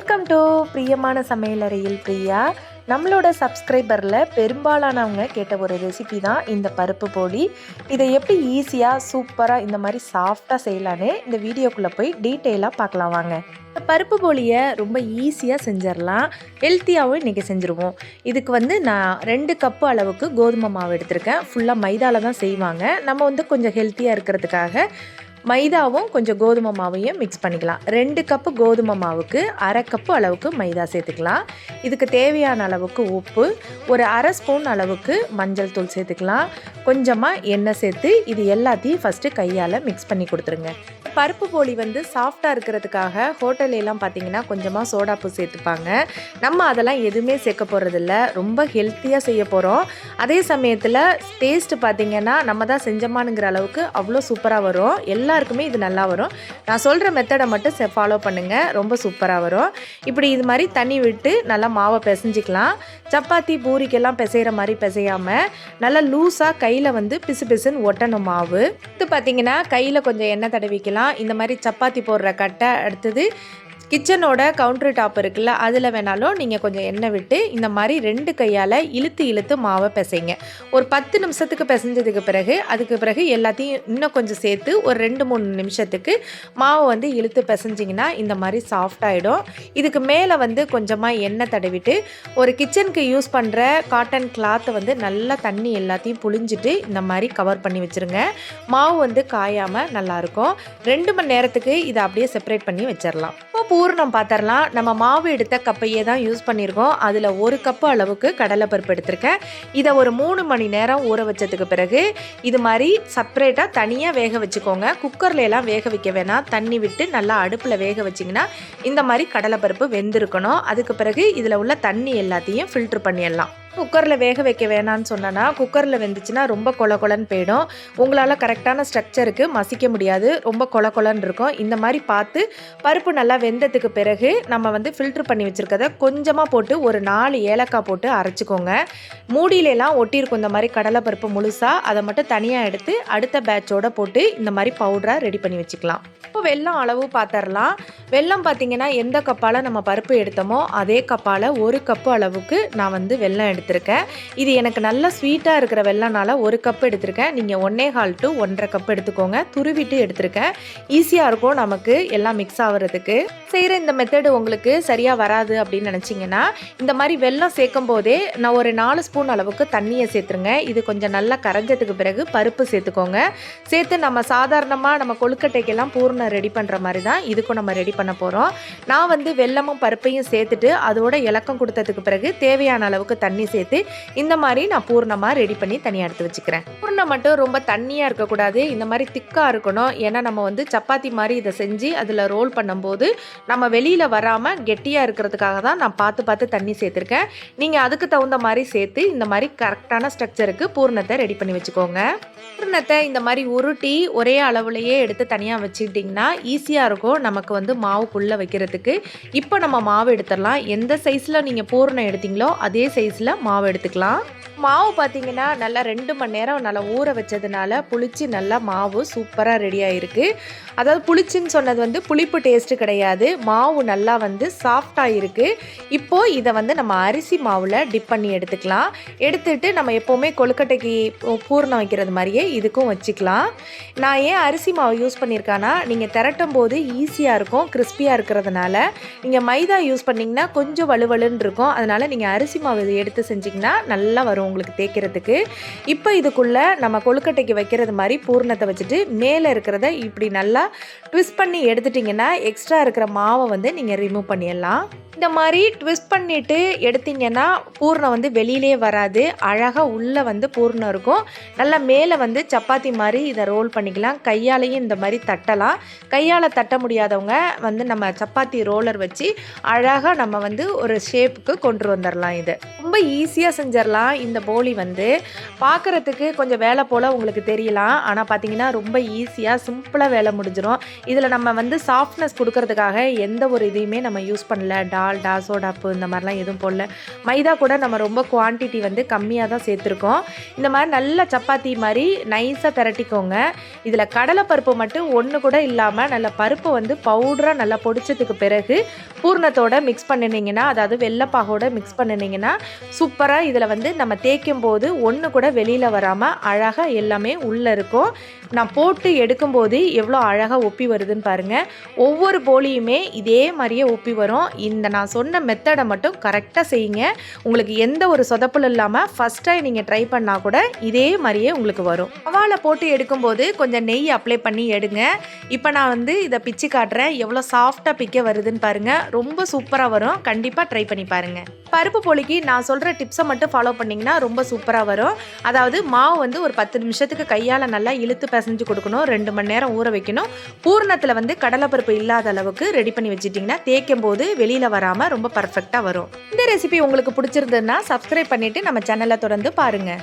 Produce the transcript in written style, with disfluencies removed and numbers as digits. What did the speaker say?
Welcome to பிரியமான சமையலறையில் பிரியா. நம்மளோட சப்ஸ்கிரைபரில் பெரும்பாலானவங்க கேட்ட ஒரு ரெசிபி தான் இந்த பருப்பு போலி. இதை எப்படி ஈஸியாக சூப்பராக இந்த மாதிரி சாஃப்டாக செய்யலான்னு இந்த வீடியோக்குள்ளே போய் டீட்டெயிலாக பார்க்கலாம் வாங்க. இந்த பருப்பு போலியை ரொம்ப ஈஸியாக செஞ்சிடலாம், ஹெல்த்தியாகவும் இன்றைக்கி செஞ்சுருவோம். இதுக்கு நான் 2 கப்பு அளவுக்கு கோதுமை மாவு எடுத்திருக்கேன். ஃபுல்லாக மைதாவில் தான் செய்வாங்க. நம்ம கொஞ்சம் ஹெல்த்தியாக இருக்கிறதுக்காக மைதாவும் கொஞ்சம் கோதுமை மாவையும் மிக்ஸ் பண்ணிக்கலாம். 2 கப்பு கோதுமை மாவுக்கு 1/2 கப்பு அளவுக்கு மைதா சேர்த்துக்கலாம். இதுக்கு தேவையான அளவுக்கு உப்பு, ஒரு 1/2 ஸ்பூன் அளவுக்கு மஞ்சள் தூள் சேர்த்துக்கலாம். கொஞ்சமாக எண்ணெய் சேர்த்து இது எல்லாத்தையும் ஃபஸ்ட்டு கையால் மிக்ஸ் பண்ணி கொடுத்துருங்க. பருப்பு போலி சாஃப்டாக இருக்கிறதுக்காக ஹோட்டல்லாம் பார்த்தீங்கன்னா கொஞ்சமாக சோடாப்பு சேர்த்துப்பாங்க. நம்ம அதெல்லாம் எதுவுமே சேர்க்க போகிறதில்ல, ரொம்ப ஹெல்த்தியாக செய்ய போகிறோம். அதே சமயத்தில் டேஸ்ட்டு பார்த்திங்கன்னா நம்ம தான் செஞ்சோமானுங்கிற அளவுக்கு அவ்வளோ சூப்பராக வரும். எல்லாருக்குமே இது நல்லா வரும். நான் சொல்கிற மெத்தடை மட்டும் ஃபாலோ பண்ணுங்கள், ரொம்ப சூப்பராக வரும். இப்படி இது மாதிரி தண்ணி விட்டு நல்லா மாவை பிசைஞ்சிக்கலாம். சப்பாத்தி பூரிக்கெல்லாம் பிசைகிற மாதிரி பிசையாமல் நல்லா லூஸாக கையில் பிசு பிசுன்னு ஒட்டணும் மாவு. இது பார்த்திங்கன்னா கையில் கொஞ்சம் எண்ணெய் தடவிக்கலாம். இந்த மாதிரி சப்பாத்தி போடுற கட்டை அடுத்தது கிச்சனோட கவுண்டர் டாப் இருக்குல்ல, அதில் வேணாலும் நீங்கள் கொஞ்சம் எண்ணெய் விட்டு இந்த மாதிரி 2 கையால் இழுத்து மாவை பிசைங்க. ஒரு 10 நிமிஷத்துக்கு பிசைஞ்சதுக்கு பிறகு அதுக்கு பிறகு எல்லாத்தையும் இன்னும் கொஞ்சம் சேர்த்து ஒரு 2-3 நிமிஷத்துக்கு மாவை இழுத்து பிசைஞ்சிங்கன்னா இந்த மாதிரி சாஃப்டாகிடும். இதுக்கு மேலே கொஞ்சமாக எண்ணெய் தடவிட்டு ஒரு கிச்சனுக்கு யூஸ் பண்ணுற காட்டன் கிளாத்தை நல்லா தண்ணி எல்லாத்தையும் புழிஞ்சிட்டு இந்த மாதிரி கவர் பண்ணி வச்சுருங்க. மாவு காயாமல் நல்லாயிருக்கும். 2 மணி நேரத்துக்கு இதை அப்படியே செப்பரேட் பண்ணி வச்சிடலாம். பூரணம் பார்த்துடலாம். நம்ம மாவு எடுத்த கப்பையே தான் யூஸ் பண்ணியிருக்கோம். அதில் 1 கப்பு அளவுக்கு கடலைப்பருப்பு எடுத்திருக்கேன். இதை ஒரு 3 மணி நேரம் ஊற வச்சதுக்கு பிறகு இது மாதிரி செப்பரேட்டாக தனியாக வேக வச்சுக்கோங்க. குக்கரில் எல்லாம் வேக வைக்க வேணாம், தண்ணி விட்டு நல்லா அடுப்பில் வேக வச்சிங்கன்னா இந்த மாதிரி கடலைப்பருப்பு வெந்திருக்கணும். அதுக்கு பிறகு இதில் உள்ள தண்ணி எல்லாத்தையும் ஃபில்ட்ரு பண்ணிடலாம். குக்கரில் வேக வைக்க வேணான்னு சொன்னேன்னா குக்கரில் வெந்துச்சுன்னா ரொம்ப கொலன்னு போயிடும். உங்களால் கரெக்டான ஸ்ட்ரக்சருக்கு மசிக்க முடியாது, ரொம்ப கொலன்னு இருக்கும். இந்த மாதிரி பார்த்து பருப்பு நல்லா வெந்ததுக்கு பிறகு நம்ம ஃபில்ட்ரு பண்ணி வச்சுருக்கதை கொஞ்சமாக போட்டு ஒரு 4 ஏலக்காய் போட்டு அரைச்சிக்கோங்க. மூடியிலலாம் ஒட்டியிருக்கும் இந்த மாதிரி கடலைப்பருப்பு முழுசாக, அதை மட்டும் தனியாக எடுத்து அடுத்த பேட்சோடு போட்டு இந்த மாதிரி பவுடராக ரெடி பண்ணி வச்சுக்கலாம். இப்போ வெல்லம் அளவு பார்த்துடலாம். வெல்லம் பார்த்திங்கன்னா எந்த கப்பால் நம்ம பருப்பு எடுத்தோமோ அதே கப்பால் 1 கப்பு அளவுக்கு நான் வெல்லம் எடுத்திருக்கேன். இது எனக்கு நல்ல ஸ்வீட்டாக இருக்கிற வெல்லம்னால 1 கப்பு எடுத்திருக்கேன். நீங்கள் 1.25 to 1.5 கப் எடுத்துக்கோங்க. துருவிட்டு எடுத்திருக்கேன். ஈஸியாக இருக்கும் நமக்கு எல்லாம் மிக்ஸ் ஆகிறதுக்கு. செய்கிற இந்த மெத்தடு உங்களுக்கு சரியாக வராது அப்படின்னு நினச்சிங்கன்னா இந்த மாதிரி வெல்லம் சேர்க்கும் போதே நான் ஒரு 4 ஸ்பூன் அளவுக்கு தண்ணியை சேர்த்துருங்க. இது கொஞ்சம் நல்லா கரைஞ்சதுக்கு பிறகு பருப்பு சேர்த்துக்கோங்க. சேர்த்து நம்ம சாதாரணமாக நம்ம கொழுக்கட்டைக்கெல்லாம் பூர்ணம் ரெடி பண்ணுற மாதிரி தான் இதுக்கும் நம்ம ரெடி பண்ண போகிறோம். நான் வெல்லமும் பருப்பையும் சேர்த்துட்டு அதோட இலக்கம் கொடுத்ததுக்கு பிறகு தேவையான அளவுக்கு தண்ணி சேர்த்து இந்த மாதிரி நான் பூர்ணமாக ரெடி பண்ணி தனியாக எடுத்து வச்சுக்கிறேன். பூர்ணம் மட்டும் ரொம்ப தண்ணியாக இருக்கக்கூடாது, இந்த மாதிரி திக்காக இருக்கணும். ஏன்னா நம்ம சப்பாத்தி மாதிரி இதை செஞ்சு அதில் ரோல் பண்ணும்போது நம்ம வெளியில் வராமல் கெட்டியாக இருக்கிறதுக்காக தான் நான் பார்த்து தண்ணி சேர்த்துருக்கேன். நீங்கள் அதுக்கு தகுந்த மாதிரி சேர்த்து இந்த மாதிரி கரெக்டான ஸ்ட்ரக்சருக்கு பூர்ணத்தை ரெடி பண்ணி வச்சுக்கோங்க. பூர்ணத்தை இந்த மாதிரி உருட்டி ஒரே அளவுலையே எடுத்து தனியாக வச்சுக்கிட்டிங்கன்னா ஈஸியாக இருக்கும் நமக்கு மாவுக்குள்ளே வைக்கிறதுக்கு. இப்போ நம்ம மாவு எடுத்துடலாம். எந்த சைஸில் நீங்கள் பூர்ணம் எடுத்தீங்களோ அதே சைஸில் மாவு எடுத்துக்கலாம். மாவு பார்த்தீங்கன்னா நல்லா 2 மணி நேரம் நல்லா ஊற வச்சதுனால புளிச்சு நல்லா மாவு சூப்பராக ரெடி ஆகிருக்கு. அதாவது புளிச்சுன்னு சொன்னது புளிப்பு டேஸ்ட்டு கிடையாது, மாவு நல்லா சாஃப்டாக இருக்குது. இப்போது இதை நம்ம அரிசி மாவில் டிப் பண்ணி எடுத்துக்கலாம். எடுத்துட்டு நம்ம எப்போவுமே கொழுக்கட்டைக்கு பூர்ணம் வைக்கிறது மாதிரியே இதுக்கும் வச்சுக்கலாம். நான் ஏன் அரிசி மாவு யூஸ் பண்ணியிருக்கேன்னா நீங்கள் திரட்டும் போது ஈஸியாக இருக்கும், கிறிஸ்பியாக இருக்கிறதுனால. நீங்கள் மைதா யூஸ் பண்ணிங்கன்னா கொஞ்சம் வலுவலுன்னு இருக்கும், அதனால் நீங்கள் அரிசி மாவு எடுத்து செஞ்சிங்கன்னா நல்லா வரும் உங்களுக்கு தேய்க்கிறதுக்கு. இப்போ இதுக்குள்ளே நம்ம கொழுக்கட்டைக்கு வைக்கிறது மாதிரி பூர்ணத்தை வச்சுட்டு மேலே இருக்கிறத இப்படி நல்லா ட்விஸ்ட் பண்ணி எடுத்துட்டிங்கன்னா எக்ஸ்ட்ரா இருக்கிற மாவை நீங்கள் ரிமூவ் பண்ணிடலாம். இந்த மாதிரி ட்விஸ்ட் பண்ணிவிட்டு எடுத்திங்கன்னா பூர்ணம் வெளியிலே வராது, அழகாக உள்ளே பூர்ணம் இருக்கும். நல்லா மேலே சப்பாத்தி மாதிரி இதை ரோல் பண்ணிக்கலாம். கையாலையும் இந்த மாதிரி தட்டலாம். கையால் தட்ட முடியாதவங்க நம்ம சப்பாத்தி ரோலர் வச்சு அழகாக நம்ம ஒரு ஷேப்புக்கு கொண்டு வந்துடலாம். இது ரொம்ப ஈஸியாக செஞ்சிடலாம். இந்த போலி பார்க்குறதுக்கு கொஞ்சம் வேலை போல் உங்களுக்கு தெரியலாம், ஆனால் பார்த்தீங்கன்னா ரொம்ப ஈஸியாக சிம்பிளாக வேலை முடிஞ்சிடும். இதில் நம்ம சாஃப்ட்னஸ் கொடுக்கறதுக்காக எந்த ஒரு இதையுமே நம்ம யூஸ் பண்ணல. சால்டா, சோடாப்பு இந்த மாதிரிலாம் எதுவும் போடல. மைதா கூட நம்ம ரொம்ப குவான்டிட்டி வந்து கம்மியாக தான் சேர்த்துருக்கோம். இந்த மாதிரி நல்லா சப்பாத்தி மாதிரி நைஸாக திரட்டிக்கோங்க. இதில் கடலைப்பருப்பு மட்டும் ஒன்று கூட இல்லாமல் நல்ல பருப்பை வந்து பவுடராக நல்லா பொடிச்சதுக்கு பிறகு பூர்ணத்தோட மிக்ஸ் பண்ணினீங்கன்னா, அதாவது வெள்ளைப்பாகோட மிக்ஸ் பண்ணினீங்கன்னா சூப்பராக இதில் வந்து நம்ம தேய்க்கும் போது ஒன்று கூட வெளியில் வராமல் அழகாக எல்லாமே உள்ளே இருக்கும். நான் போட்டு எடுக்கும்போது எவ்வளோ அழகாக ஒப்பி வருதுன்னு பாருங்கள். ஒவ்வொரு போலியுமே இதே மாதிரியே ஒப்பி வரும். இந்த நான் சொன்ன மெத்தடை மட்டும் கரெக்டாக செய்யுங்க. உங்களுக்கு எந்த ஒரு சொதப்பலும் இல்லாமல் ஃபஸ்ட் டைம் நீங்கள் ட்ரை பண்ணால் கூட இதே மாதிரியே உங்களுக்கு வரும். தவால போட்டு எடுக்கும்போது கொஞ்சம் நெய் அப்ளை பண்ணி எடுங்க. இப்போ நான் வந்து இதை பிச்சு காட்டுறேன். எவ்வளோ சாஃப்டாக பிக்க வருதுன்னு பாருங்கள். ரொம்ப சூப்பராக வரும். கண்டிப்பாக ட்ரை பண்ணி பாருங்கள். பருப்பு போலிக்கு நான் சொல்கிற டிப்ஸை மட்டும் ஃபாலோ பண்ணிங்கன்னா ரொம்ப சூப்பராக வரும். அதாவது மாவு வந்து ஒரு 10 நிமிஷத்துக்கு கையால் நல்லா இழுத்து பிசைஞ்சு கொடுக்கணும். 2 மணி நேரம் ஊற வைக்கணும். பூரணத்தில் வந்து கடலைப்பருப்பு இல்லாத அளவுக்கு ரெடி பண்ணி வச்சுட்டிங்கன்னா தேய்க்கும் போது வெளியில் வராமல் ரொம்ப பர்ஃபெக்டாக வரும். இந்த ரெசிபி உங்களுக்கு பிடிச்சிருந்ததுன்னா சப்ஸ்கிரைப் பண்ணிவிட்டு நம்ம சேனலை தொடர்ந்து பாருங்கள்.